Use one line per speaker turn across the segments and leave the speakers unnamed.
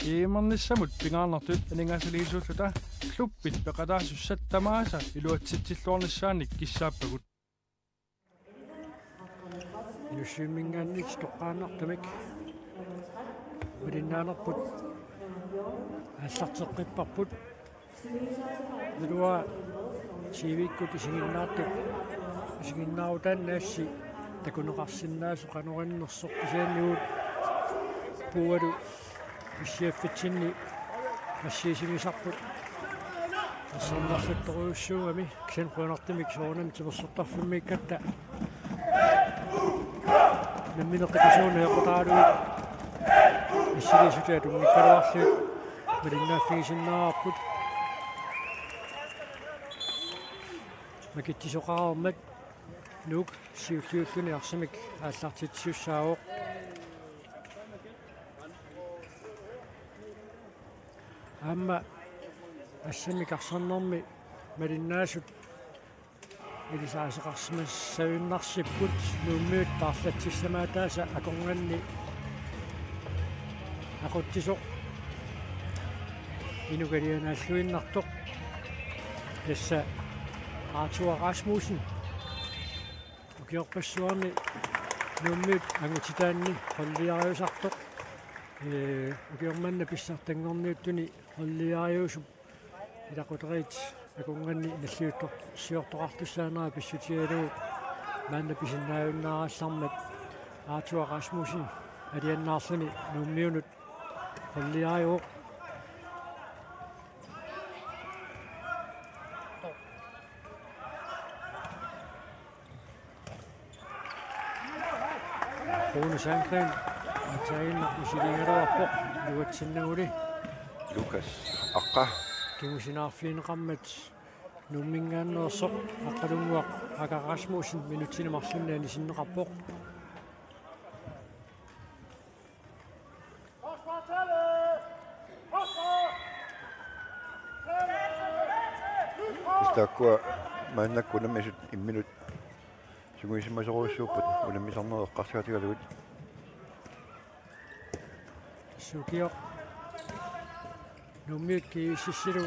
Iimernissамут пингаарнартут анингаасалиисуутута клуппит пеқатаасуссаттамааса илуатситсиллуорнissaанник киссааппагут
илуссуиммингаанник тоққаанартамик милиннаанерпут аллартеққиппарпут нуа сивиккут исигиннаартут исигиннаарутааннаасси такунеқарсиннаасу қанориннерсоққисаанниут пуалу исиаффитсинни массиисимисарпут ассарнарлутторуйуссуугами кисен қуанартимик соонан тимерсортарфиммиккатта намминеққисууна яқутаалуит иссилисутаату миккалуарлуит милиннааффигисиннаарпут макиттисоқараармат нук сиуллиуллуни Asammik ааллартитсиуссаавоқ амма Asammik арсарнэрми малиннаасут илисаасеқарсимассавиннарсиппут нууммиут таарлатсиссамаатааса акорнганни акуттисоқ инугалианааллуиннартоқ тасса Rasmussen укиорпассуарни нууммиут Angutitaanni холлиариусартоқ укиорманна пissartanngorniunerit холлиариусуп илақутерит акунганни наллиуттор сиортоқартуссаанера писсутигалуу маанна писиннааюннаарааллармат Rasmussen алианнаарлуни нууммиунут холлиариу Sangren Taina Usilingaruappoq luatsinnauli
Lukas Akka
kimusinaarfiineqarmat nummingaannersoq aqqalunguaq aka Rasmussen minutinemarlunnaani sinneqarpoq
Istakua maannakkunammisut imminut suguisimmasoruussuupput unammisarnereqqarsuatigalugut
Sukio nummiukki sissilu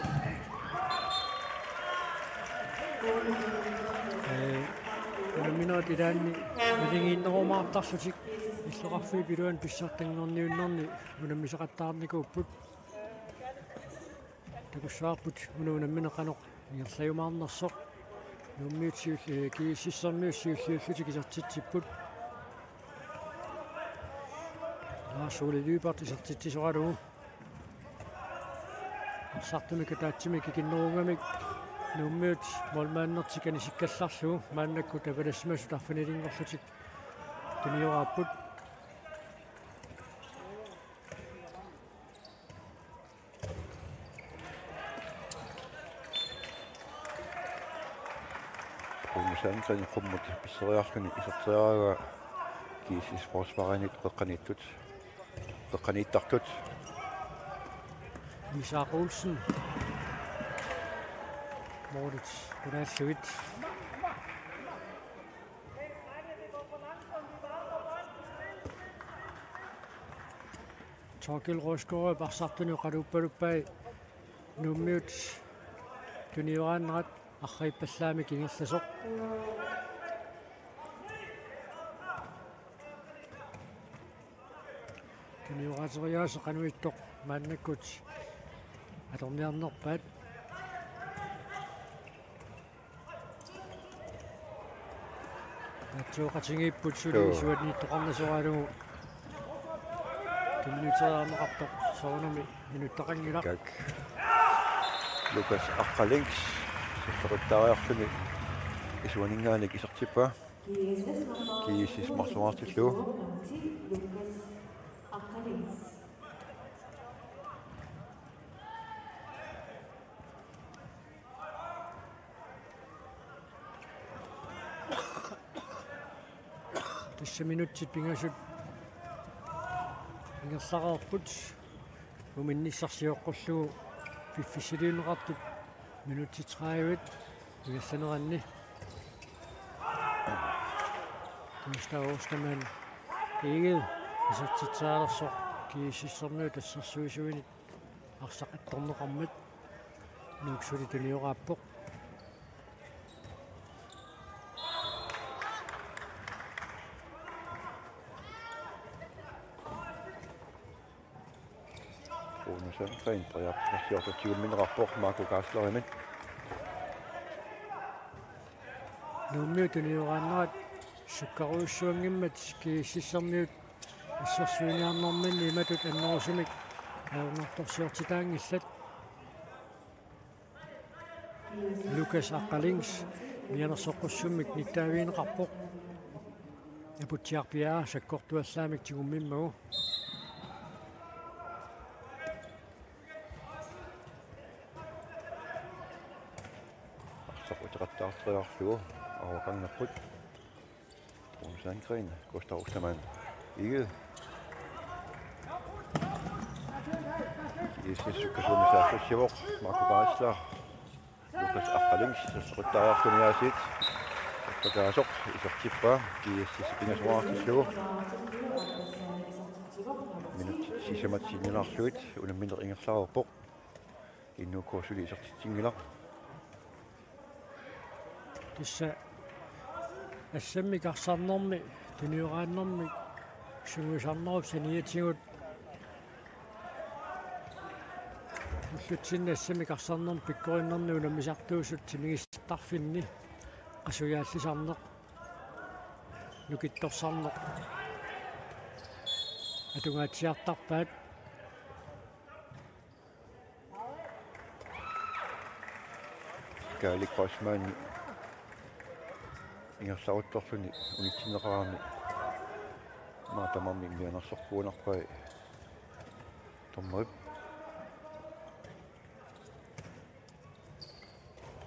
unamminaat ilaanni malingiinnerumaartarlutik иллоqarfii piluan pissartanngorniunerit unammisaqattaarnikuupput takussaarput unammineqanoq igerlayumaarnersoq nummiut kiississermiussiulliullutik isartitsipput Suuli partisartisoqalugu sartumik taatsimik kinnerungamik nummiut molmaannertikani sikkallarlugu maannakku tapalassimasu tarfanilinngorlutik tunioraapput
Umusantani qummut pisseriarluni iserteriaga GSS forsvaranit qeqqanittut qeqqaniittartut
Isak Olsen Moritz Kunaalluit Torkel Roskore parsartuni qaluuppaluppai nummiut tuniорааннерат аррииппаллаами кингерласоқ тuniораатериааса qanуиттоқ мааннаккут аторниарнерпаат атсуоқатингиппут сулисуани тоқарнасораалугу тунниутераарнеқартоқ соонами минуттақангила
Lukas Akka-links сэртариарлуни исуанингааник исертиппа GSS марсуартиллу
Tässä minuutsit pingasut pingassaqarput uminnissarsiоққуллугу пиффисилиунеқартут минутитраавит игалланеранни Mr. Osterman ikke isartitsaarersoq кииссисэрнуи тассерсуисуини арсақатторнеқармат нууксули тулиорааппоқ
Unusen reinter ja passiert 20 minrapporт Marco Gaslerimin.
нуумиу тулиорааннерат суккаруйссуангиммат кииссисэрниут ассерсуиниарнэрминни иматут аннерусумик аернарторсиортитаангиллат Lucas Аққалингс мианерсоққуссуммик ниттаавиинеқарпоқ апутсиарпиаа саккортуаллаамик тигуммиммагу
Artsaqutaqattaartriarlugu aruqannerput Unusen Gustav Ostermann ikke Issukasuunisaassivor Marco Gaisler Lucas Аққалингс тассақуттаариарлуниаасит такааsoq исертиппа кииссисипингасуаартиллугу минут сисаматсинилаарлуит унамминер ингерлаарпоq иннукуусули исертитсингила
тисса Asammik arsarnermi tuniорааннэрми сунгусарнеруп саниатигут уллутсинна Asammik arsarnermi pikkorinnerni унамисартуусут тимигиссартарфинни qasuyaallисарнеq нукитторсарнеq атунгаатсиартарпаат
Kærlig Crossman ингерларутторлуни унитсинеқарами маатамарми мианерсорпуунарпай томмоп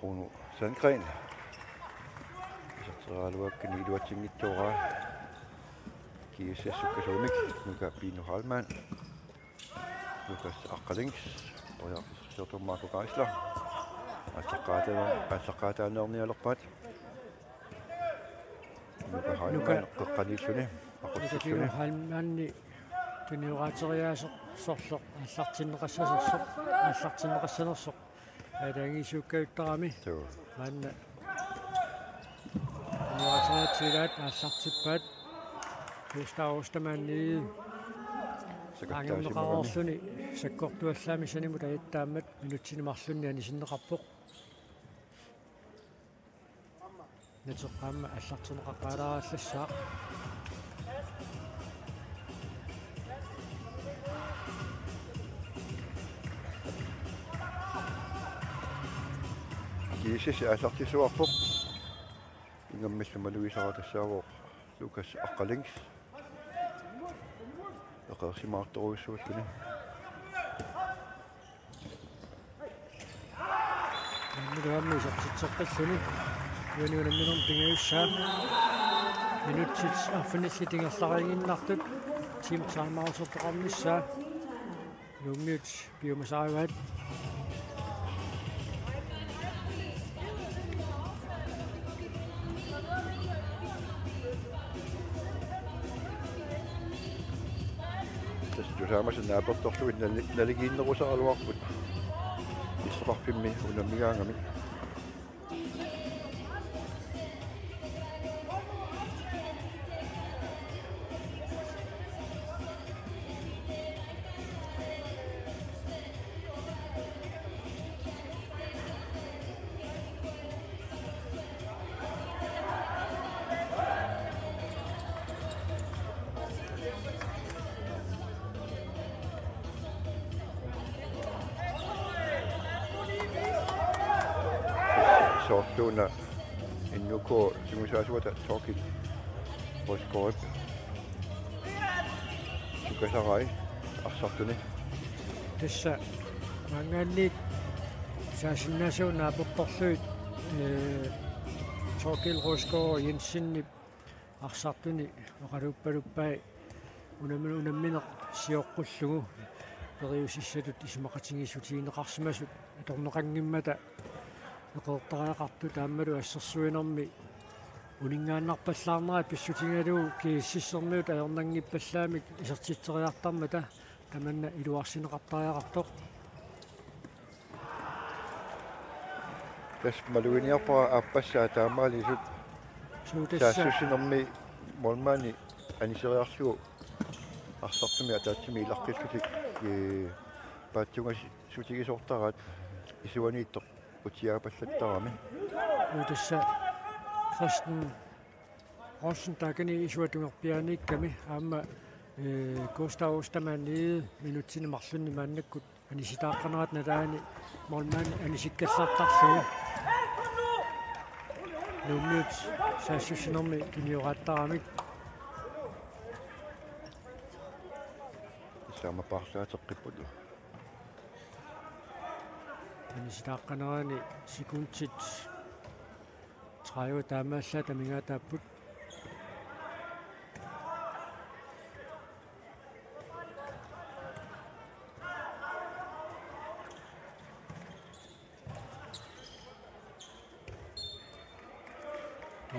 Bruno Sandgren исертераалуаккани илуатсингиттуураа GSS Asammik нука Pino Halman Lucas Аққалингс тояарсертор Marco Gaisler асаққаатаанерниалерпаат нука қеққаниллуни ақутсиллуни
халмаанни туниораатериаасеқ сорлеқ аллартиннеқассасерсоқ аллартиннеқассанерсоқ адаангисуккаюттарами маанна туниораатериатсилаат аллартиппаат Gustav Ostermanni ангернеқарорлуни саккортуаллаами санимут аяттааммат минутсинемарлунни анисиннеқарпоқ натеққаама аллартинеқаққалаараллассаа
GSS аллартисуарпоқ ингаммаллумалуисаратассаавоо Lucas Аққалингс эқерсимаарторуиссуаллуни
нуамми сартитсеққиллуни юниунамминерм пингаюссаа минутсит аффинилли тингерларингиннартут тим таамаусертоқарниссаа нууммиут биомасаагаат
Saamassa naaportorluit naligiinnerusaaluarput issaqarpimmi unammigaangami sortuna innuko simusaasuata torkit poskoip sukasarai arsartuni
тасса мангаанниит саасиннасуна апорторлуит Torkil Rosgaard Jensenni арсартуни оқалуппалуппай унамминеқ сиоққуллугу периусиссатут исмақатингиссутиинеқарсимасут аторнеқангиммата эқортариақарту тааммалу ассерсуинерми унингааннарпаллаарнера писсутингалуу кииссиссерниут аернангиппаллаамик исертитсериартармата tamanna iluarsineqartariaqartoq
tas maluiniarpara appassaa taamaalisut saassusinermi molmaani aniseriarlugu arsartumi ataatsimi ilarqillutik paatsungas sutigisortarat isuaniittoq utiaapallattarami
utassa Christen Rossen takani isuatungerpianiikkami aamma Gustav Ostermann nede minutsini marlunni maannakkut anisitaaqqanerat nalaani molmaani anisikkallartarlugu nummiut saassusinermi kimioraattaramik
saama paarlaateqqipput
anisitaaqqanerani sikuntit træjo taamaalla tamingaataapput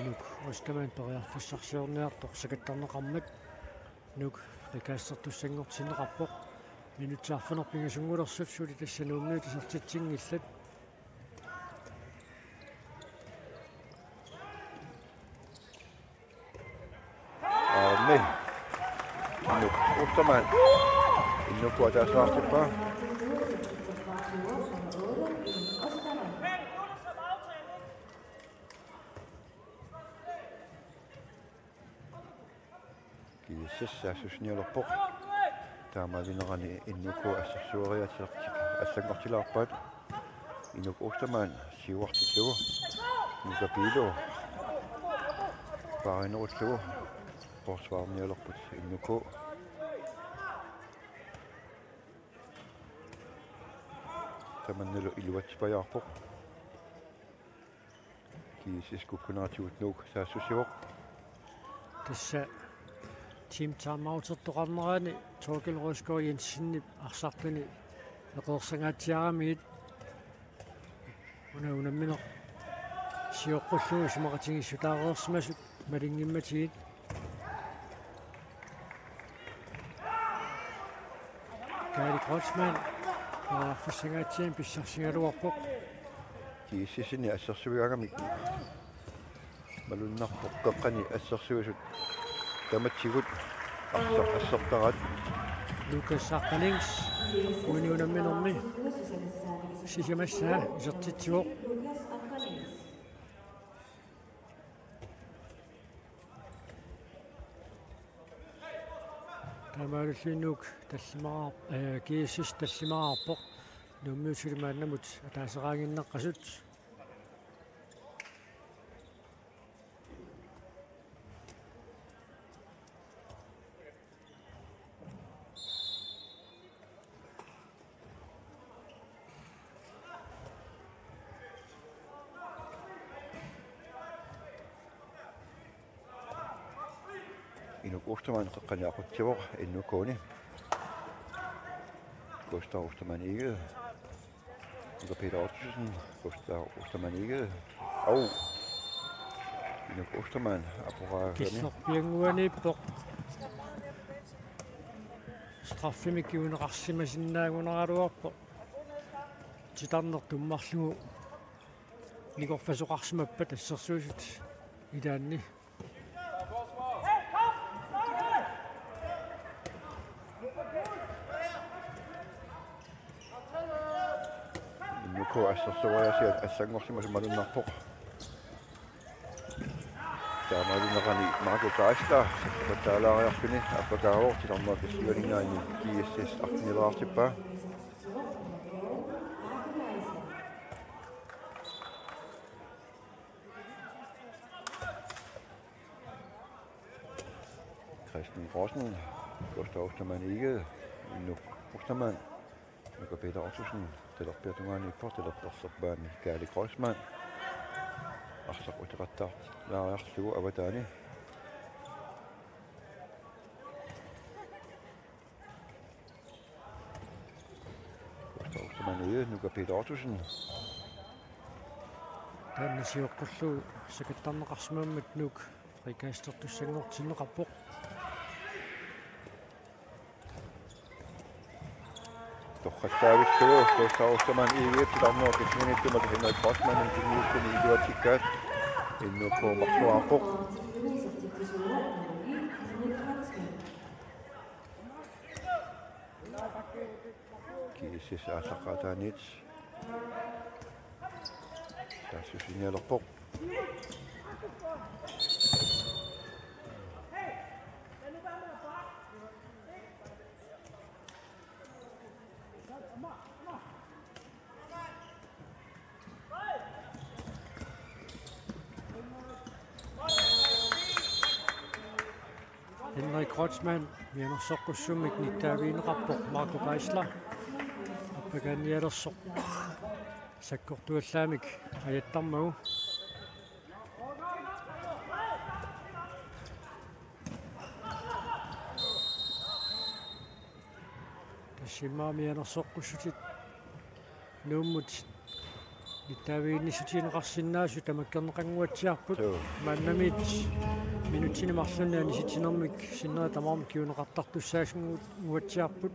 nuk Ostermann toriarfussarsiorniartoq sakattarneqarmak nuk rikaassartussanngortinneqarpoq minutsaarfunerpingasungulersut suli tassanuummiut isertitsinngillat
Nuk Ostermann innukku ataasnaartippa GSS saassusnialerpoq taamalinerani innukku assarsuariatilertik аллангортилаарпаат инук Ostermann сиуартиллугу нукапилу паринерутлугу forsvaarnialerput innukku tamannalu iluatsipajaarpoq GSS kukkunaatigut saassusivoq
tassa team timeoutertoqarnerani Torkel Rosgaard Jensenni arsarluni eqeersangaatiaramigit unammineq siоққуллугу сумақатигиссутаареерсимасут малингимматигит Gary Grossman фуссангаатсиан писсарсигалуарпоқ
GSS-ини ассерсуигаамик малуннарпоқ қеққани ассерсуисут таматсигут ассертарат
Lucas Saqalings униунамминерми сисимассаа исертитсуоқ тамааллинук таллимаа GSS таллимаарпоқ нуммиусулимааннамут атаасераангиннеққасут
inuk Ostermann qeqqaniaquttivoq innukkuuni Gustav Ostermann ikke Inga Peter Ottosen Gustav Ostermann ikke au inuk Ostermann apuraaqani
киллерпиангуаниппоқ страффимиккиунеқарсимасиннаагунералуарпо титарнер туммарлугу никорфасоқарсимаппа тассерсуусут илаанни
innukku assersuariasiat аллангорсимасумалуннарпоқ таамалунерани Marco Geisler таалаариарпини аппакаавор тиларнаа киссуалингаани GSS артнилаартиппа Christen Rossen Gustav Ostermann ikke Inuk Ostermann Inga Peter Ottosen Telerpiatungaanippo Telerperserpaani Gary Grossman Arsaqutiqattaart laariarlugu avataani Gustav Ostermann ikke Inga Peter Ottosen
тааннасиоққуллу сакаттарнеқарсимаммат нук рикаастертуссангортиннеқарпоқ
Torqattaavissuu tuussaruussaman iigiippilarnuuq isminittumak hinai Crossmanin kinniukkuni iluatikkaat innuukkuumarsuaqoq GSS asaqqaataanit saassusiниалерпоq
Henrik Krotsman, Mianersoqqussummik nittaaviineqarpoq Marco Geisler. Appaganialersoq. Sakkortuallaamik ajattarmagu. Tassimmaa Mianersoqqussutit nuummut nittaaviinnissutiineqarsinnaasu tamakkerneqanguatsiarput maannamit minutsini marlunnaani sitinermik sinnera tamarm kiuneqartartussaasnguut nguatsiarput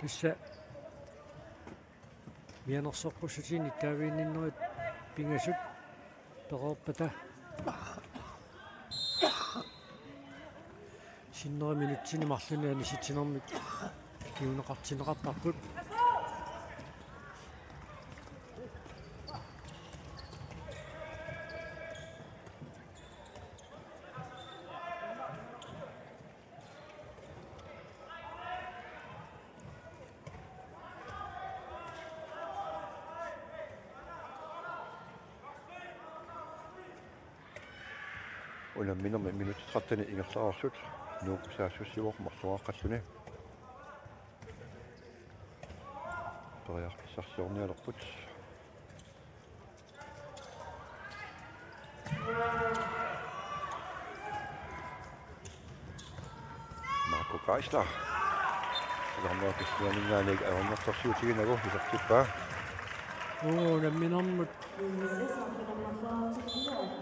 tassa Mianersoqqussutiin nittaaviinninnerit pingasut pereerpata sinnera minutsini marlunnaani sitinermik kiuneqartineqartarput
Ulamminermi minutitrattani ingerlararsut nuuqsaassуссивоқ марсуааққаллуни периарписсарсиорниалерпут Marco Geisler Lammerkissuaningaanиг аваннэрторсуутигинагу исертиппаа
Ulamminermut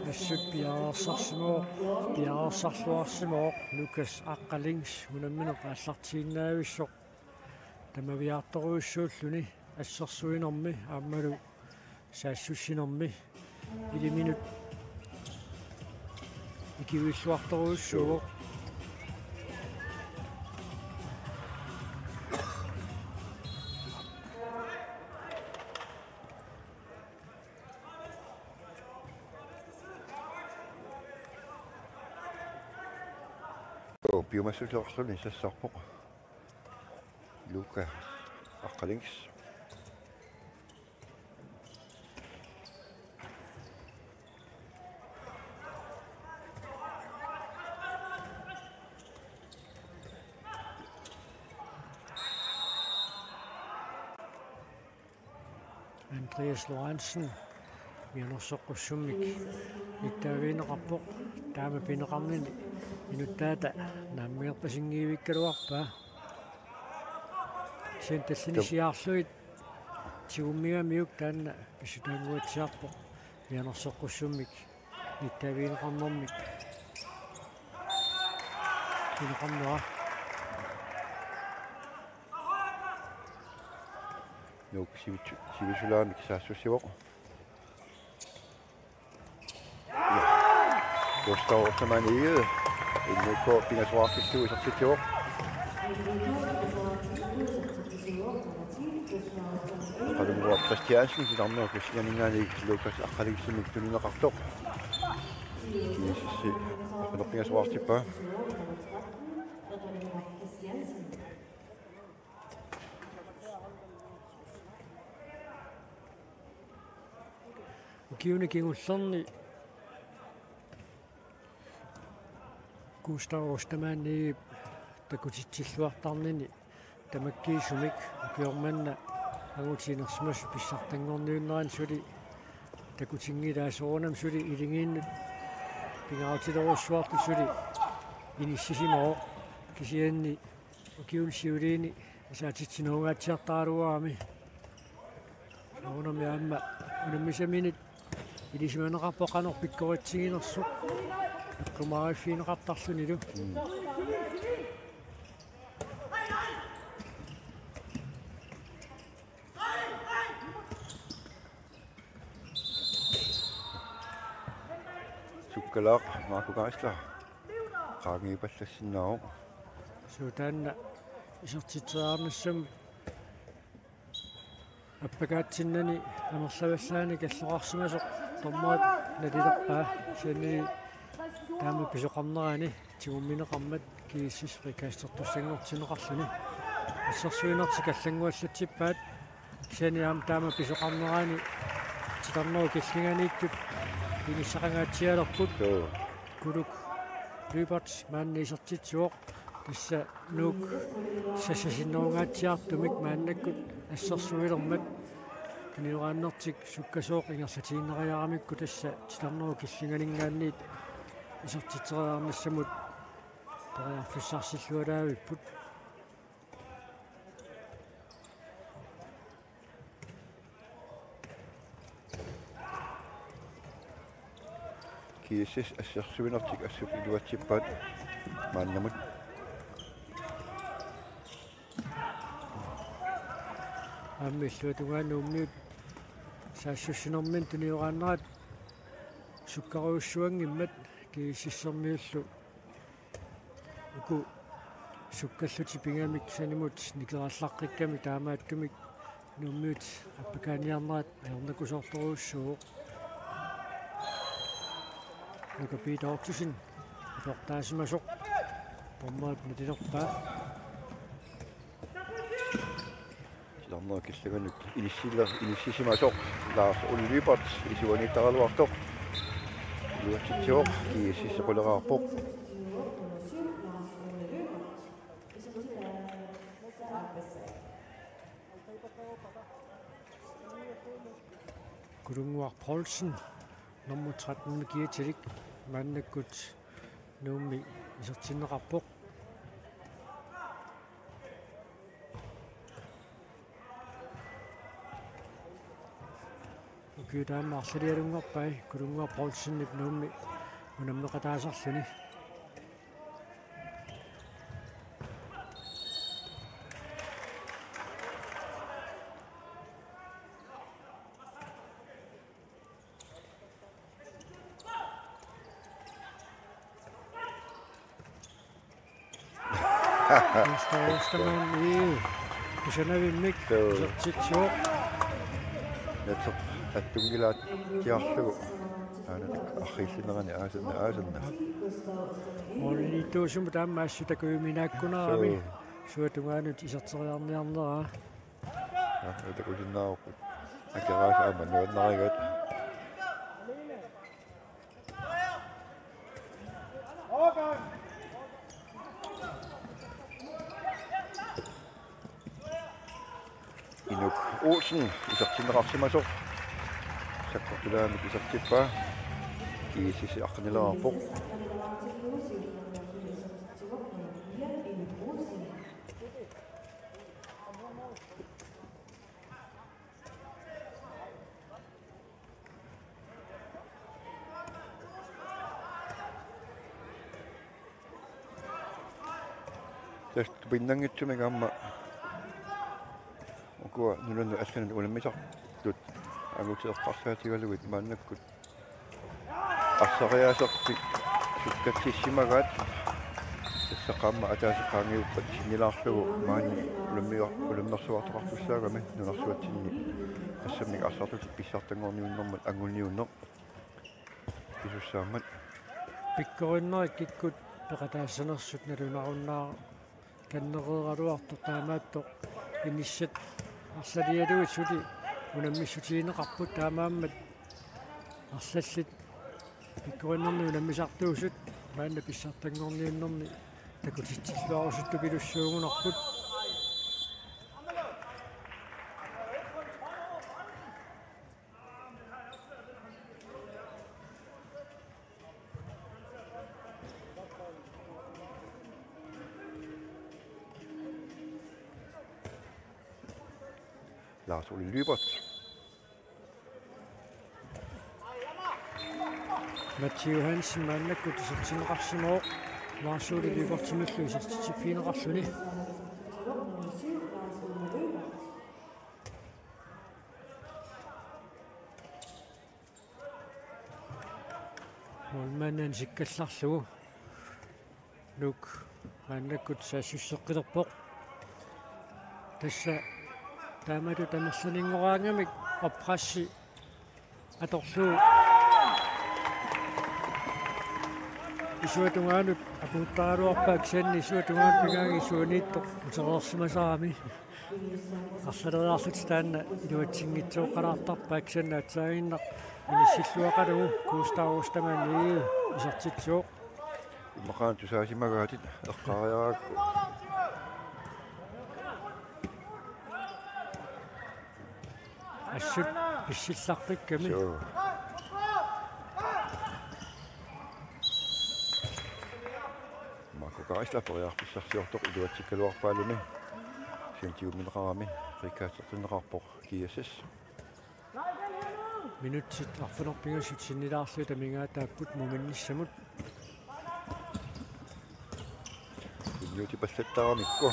Assut piaarsarluarsimooq Lukas Aqqalings ulammineq аллартииннаависсоq тамавиарторуйссууллуни ассерсуинерми ааммалу саассуссинерми 1 минут икивиллуарторуйссууоq
Biomassuuleorluni sassarpoq Lukas Aqqalings
Andreas Lorentzen Mianersoqqussummik nittaaviineqarpoq taama pineqarnini inuttaata naammiерпасингиивиккалуарпаа сенталлинисиаарлуит тигуммигамиук таанна писсутаангуатсиарпоq Mianersoqqussummik nittaaviineqarnermik pineqarnера
nuuk sivisulamik saassussivoq tuostaorsamaniiget innukko pingasvaarkissuu isertittivoq qalunguar Christiansen sitarneruk kissianingaanigik Lukas Aqqalingssumik tulineqartoq kiissi pingasvaartippaa
kiunekingullerni Gustavostamaanni takutitsilluartarnini tamakkiisumik ukiormanna agutiinersmas pissartanngorniunerit suli takutingilaasuorunam suli ilingiinnut pingautilerussuartu suli inissisimooq kisianni ukiulsiuliini asaatitsinuungaatsiartaaluarami aunami aamma unammisaminit ilisimaneqarpoqanor pikkoritsiginersuq Akkumari fiineqartarluni lu.
Sukkalaq maakukaisla. Qaangiipallassinnaru.
Suutaanna isartiteraarnassam appagaatinnani amerlavallaani kalloqarsimasoq tormaat nalilerpaa siannani taama pisoqarnerani tigummineqarmat GSS prikaastertussanngortineqarluni ассерсуинерти каллангуаллатсиппаат сианиам таама писоқарнерани титарнеру киллинганииттут инissақангаатсиалерпут кулук либерт маанниисертитсуоқ тасса нук сассасиннеругаатсиартумик мааннаккут ассерсуилермат киниорааннертик суккасооқ ингерлатииннериарамикку тасса титарнеру киллинганингаанниит исертитсериарнассамут тариарфиссарсиллуалаавиппут
GSS ассерсуинертик ассуп илуатсиппаат мааннамут
аммиллуатугаанууммиут саассуссинермин туниорааннерат суккаруйуссуангиммат GSS-сермиуллу уку суккаллути пингамик санимут никераллаққикками таамааттумик нууммиут аппакааниарнерат аернакусоорторуussуу ука питаортусин итортаасимасоқ поммаат нутилерпаа
титарнеру киллаганут иниссисимасоқ лаас уллиберт исуаниттаралуартоқ илуатситсиоқ GSS-эқулераарпоқ
Gurunguar Poulsen nummer 13 med giver Mandekut nummi isertinneqarpoq ukutaamma arsalialunngorpai Gurunguar Poulsen nummi unammeqataasarluni Stamaan kusanavimik sertitsuoq
natsoq attunggilaat tiarlugu aanat arriillinerani aasanna
olliituusum taamma assutakuiminaakkunerami suatungaanut iserteriarniarneraa
atakusinnaaruqqut akeraasa nuannarigat Inuk Olsen isertinneqarsimasoq sakkortulaamik isertippaa GSS aqnilerarpoq tästä pinnangitsumiga amma ukua nulunnu allanut ulammisartut Angutit maannakkut arsariaasertik sukkatsissimagaat тассаққаама атаасеқаангиуппат синилаарлугу маани улуммерсуартоқартуссаагами нунарсуатсинни ассаммик арсарлутик пissartanngorniunerit ангунниуннер писуссаамат
пиккориннерик киккут пеқатаассанерсут налунаруннаа каннереералуартор таамааттоқ иниссат арсалиалуит сули унаммиссутиинеқарпут таамааммат арсаллит пиккориннерни унаммисартуусут маанна пissartanngorniunerit такутитсиллуарусутту пилуссуугунарпут
Lars Ole Lybert
Mathieu Hansen Angutit isartineqarsimoo Marsuli liikortimullu isartitifiineqarluni Molmannen sikkallarlugu nuk Angutit saassусseqqilerpoq tassa taamatu tamersaningoraangamik apprassi atorluu isuatungaanut apuuttaaluarpaak sanni isuatungaanut pingaangi isuuniittoq utereersimasaami арлалериарлут таанна илуатсингитсооққалаартарпаак санна атсаагиннақ инissилluақалугу куустаарустамаани исартитсоо
Maqaan tusaasimaгаатит эққариараакку
ассут писсиллартикками
Makokaislaporiarpissarsiortoq iluatsikkaluarpaaluni сиантиуминеқарами рикаатсертунеқарпоқ GSS
минутсит арфунерпингасут синнилаарлу тамингаатааппут муминниссамут
иннути пассаттарамикку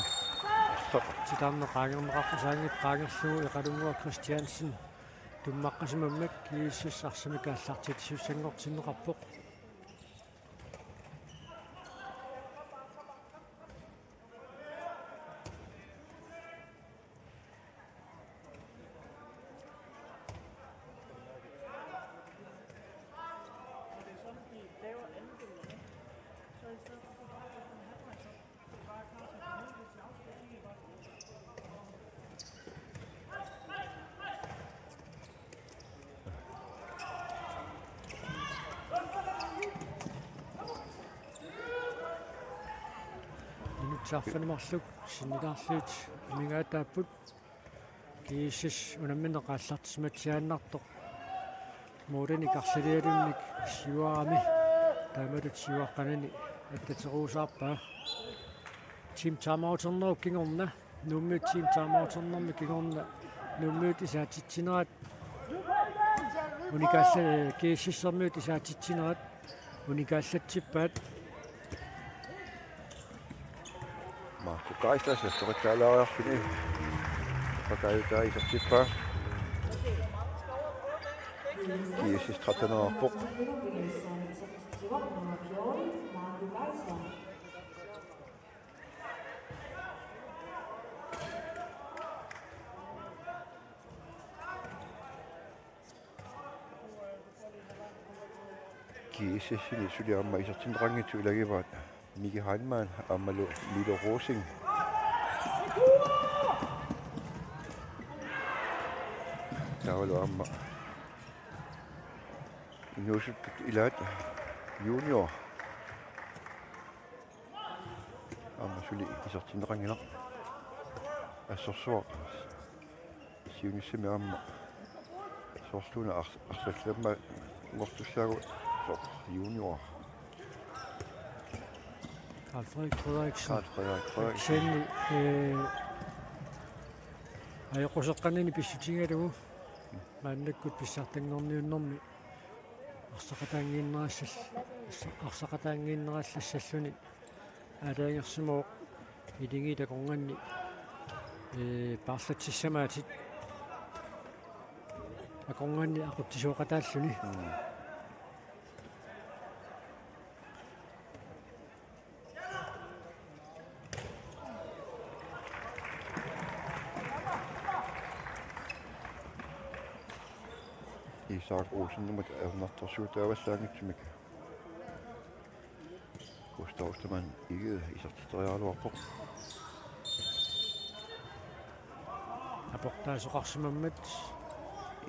титаарнеқаагернеқарпасаангит қаагерлугу эқалунгуа Кристиансен туммаққасимаммак GSS Asammik ааллартитсуссангортиннеқарпоқ сарфанимарлук синнилаарлуут мингаатааппут GSS унамминеқааллартисматсиааннартоқ мууданик арсалиалунник сиуарами таамалут сиуаққанани аттатеруусаарпаа тим таамаутернерук кингорна нуммут тим таамаутернерми кингорна нуммут исаатитсинерат уникаалла GSS-эрмиут исаатитсинерат уникааллатсиппаат
Makokaislасерторитсаалаариарпини пакаютаа исартиппаа GSS тратанерпоқ GSS-ини сулиарма исартинерангитсу илагиваат Miki Heinemann аммалу Мило Росинг таавалу амма инуусут илаат юниор амма сули исартинерангила ассорсуа сиунissimi амма сорслуна арсалламма ngortussaagu юниор
Frederiksen ajaqusеққанини писсутингалугу мааннаккут пissartanngorniunerit арсақатаангииннераллассаллуни алаангерсимоо илингита конганни паарлатсиссамаатит аконганни ақуттисуоқатааллуни
Isak Olsen nummer 107 Gustav Ostermann ikke isartitariaaluarpoq
апортаасоқарсимаммат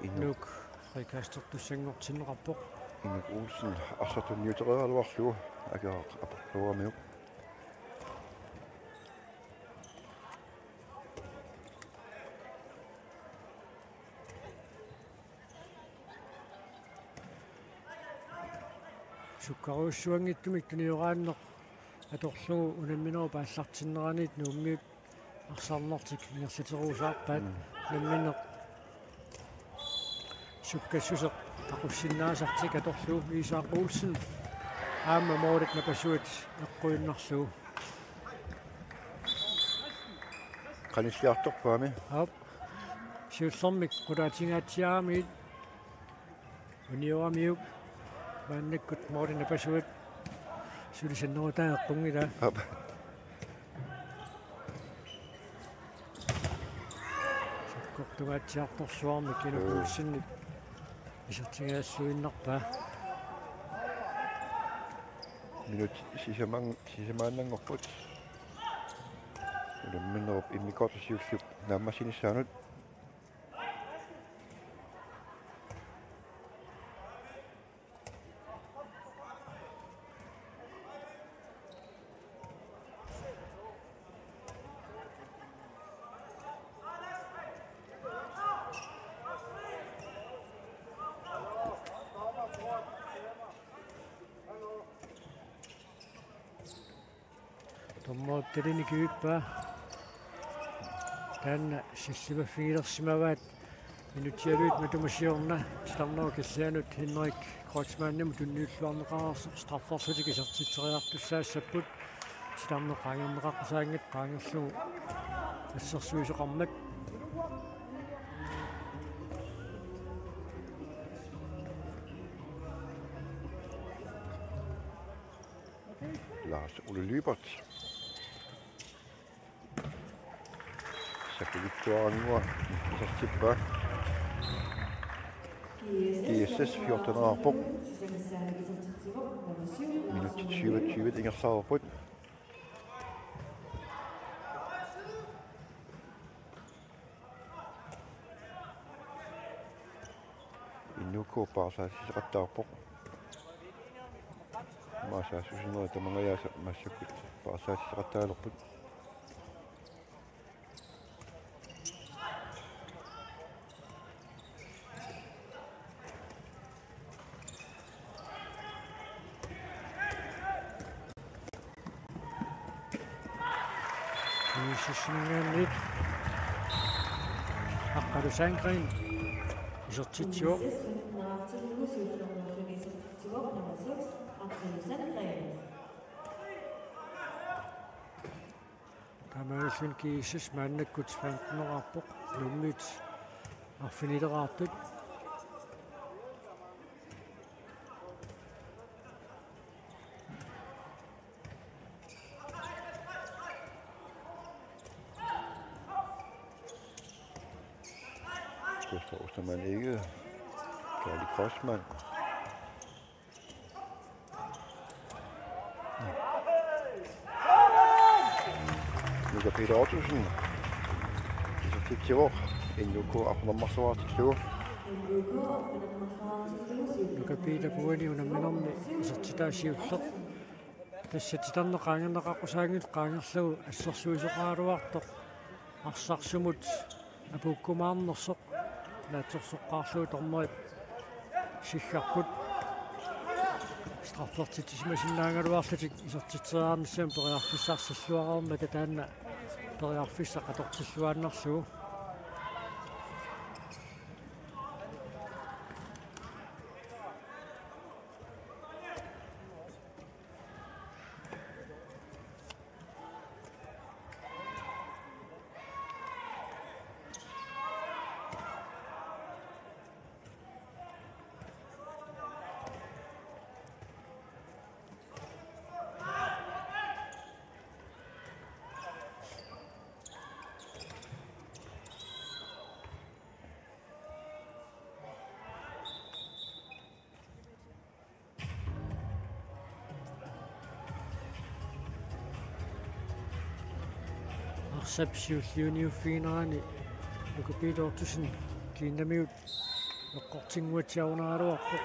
инук рикаастерtussangortinneqarpoq
Inuk Olsen arsarluniunerit ага апортуамиук
суккаруuссуангиттумик туниорааннеқ аторлугу унамминеру пааллартиннераниит нууммиут арсаарнертик ингерлатеруусаарпаат намминеқ Sukkassuseq taqussinnaasartik atorlu Isaaq Olsen aamma moorit napasuut eqquinnarlugu.
Qanisliartorpaami.
Hop. Siullermik qulaatingaatsiaami unioramiuk maannakkut moorit napasuut sulisannerutaa eqqungila.
Hop.
Kortugaatsiartorsuarmik kinukuussinnik isartingaassuinnarpaa.
Minut sisamaannangorput. Ulamminerup immikortusiullup naammassinissaanut.
Tommoottelini kyyppää. Tänne sissiva fiilersimavaat minutialuit matumassiorna starnerukissaanut Henrik Kreutzmannim tunniulluarneqararsu straffarsutikisartitseriartussaassaput starneqangerneqarsaangit qaangerlugu assersuisoqarmat
Lars Ole Lybert. Sakavittuarangua isartippa. GSS 14 arpok. Minut 20 ingersaarput. Innuko paarsaasiseqattaarpok. Maasaasusineri tamangayaasa massakut paarsaasiseqattaalerput.
Isissingaanniit aqqalusaangrin isertitsuoq Tamaalsun GSS maannakkut 15 nummit arfinileraartut
Gustav Ostermann ikke. Kærlig Crossmann. Luka Peter Ottosen. Isartitsivor. Innuko aqnammarsuartiklugu.
Luka Peter puani unamminermi isartitaasiulleq tassatitarneqaangerneqaqqusaangit qaangerlugu assersuisoqaaluartoq arsarsumut apukkumaarnersoq naatsorsoqqaarlugu tormerit siggarput straffertitisimasinnaangaluarlatik isertiteriaarnissaam periarfissarsalluararma tataanna periarfissa qatortilluaannarlugu Arsapsiulliuniuffiineraani Luka Peter Ottosen kiinnamiut eqqortinguatiarunaaluarpoq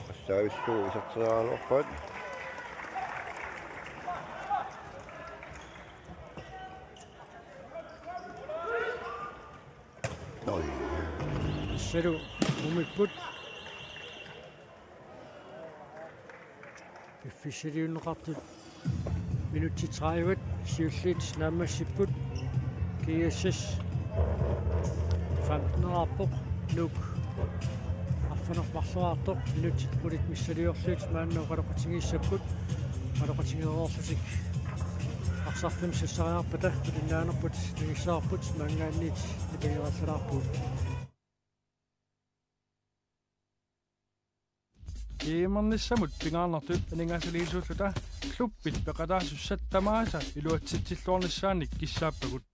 Qassaavissugu isarteriaaluarpat. Oi.
Salu umikput Iffissaliunneqartut minutti 30 siullit naammassipput GSS 15 nuk affanor marluartoq ilut ulit missaliorluut maannu qaloqatingiissakut qaloqatingeroorlutik arsarluni sassariarpata tulinnaanerput nigissaarput maangaanniit nipagerassalaarput
Kiimernissamut pingaarnertut aningasaliisuututa kluppit peqataasussattamaasa iluatsitsilluornissaannik kissaappagut